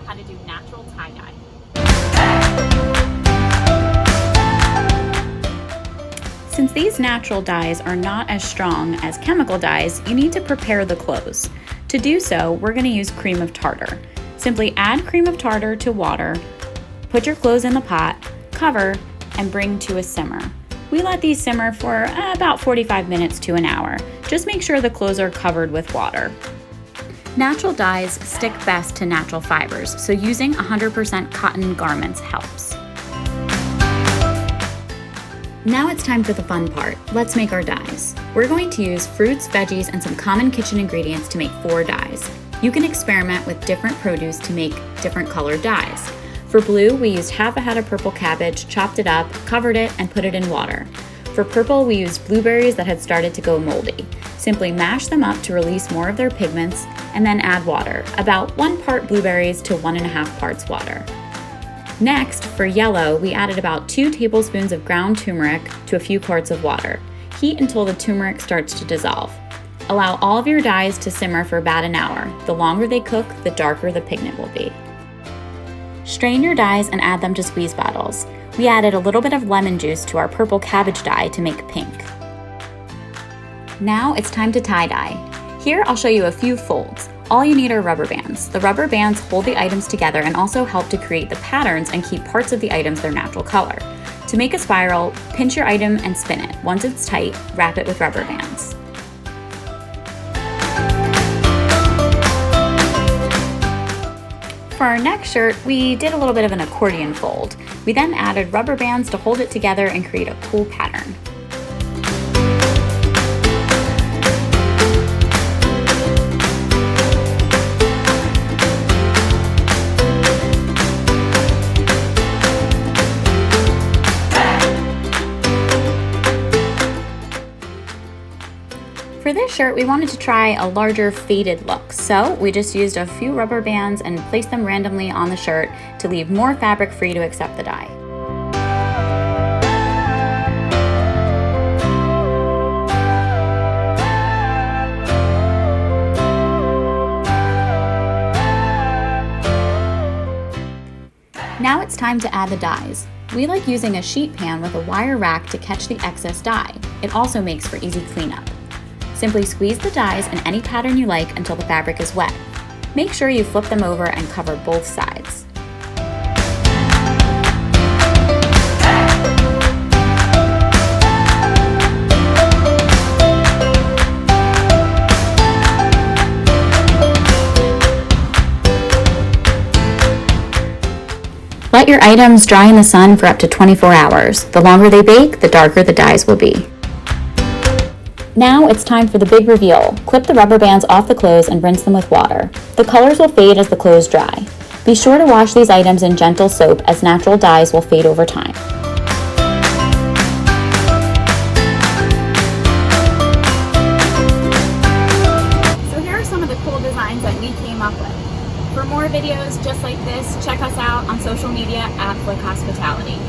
how to do natural tie-dye. Since these natural dyes are not as strong as chemical dyes, you need to prepare the clothes. To do so, we're going to use cream of tartar. Simply add cream of tartar to water, put your clothes in the pot, cover, and bring to a simmer. We let these simmer for about 45 minutes to an hour. Just make sure the clothes are covered with water. Natural dyes stick best to natural fibers, so using 100% cotton garments helps. Now it's time for the fun part. Let's make our dyes. We're going to use fruits, veggies, and some common kitchen ingredients to make 4 dyes. You can experiment with different produce to make different colored dyes. For blue, we used half a head of purple cabbage, chopped it up, covered it, and put it in water. For purple, we used blueberries that had started to go moldy. Simply mash them up to release more of their pigments, and then add water, about 1 part blueberries to 1.5 parts water. Next, for yellow, we added about 2 tablespoons of ground turmeric to a few quarts of water. Heat until the turmeric starts to dissolve. Allow all of your dyes to simmer for about an hour. The longer they cook, the darker the pigment will be. Strain your dyes and add them to squeeze bottles. We added a little bit of lemon juice to our purple cabbage dye to make pink. Now it's time to tie-dye. Here I'll show you a few folds. All you need are rubber bands. The rubber bands hold the items together and also help to create the patterns and keep parts of the items their natural color. To make a spiral, pinch your item and spin it. Once it's tight, wrap it with rubber bands. For our next shirt, we did a little bit of an accordion fold. We then added rubber bands to hold it together and create a cool pattern. For this shirt, we wanted to try a larger faded look, so we just used a few rubber bands and placed them randomly on the shirt to leave more fabric free to accept the dye. Now it's time to add the dyes. We like using a sheet pan with a wire rack to catch the excess dye. It also makes for easy cleanup. Simply squeeze the dyes in any pattern you like until the fabric is wet. Make sure you flip them over and cover both sides. Let your items dry in the sun for up to 24 hours. The longer they bake, the darker the dyes will be. Now it's time for the big reveal. Clip the rubber bands off the clothes and rinse them with water. The colors will fade as the clothes dry. Be sure to wash these items in gentle soap as natural dyes will fade over time. So here are some of the cool designs that we came up with. For more videos just like this, check us out on social media at Flik Hospitality.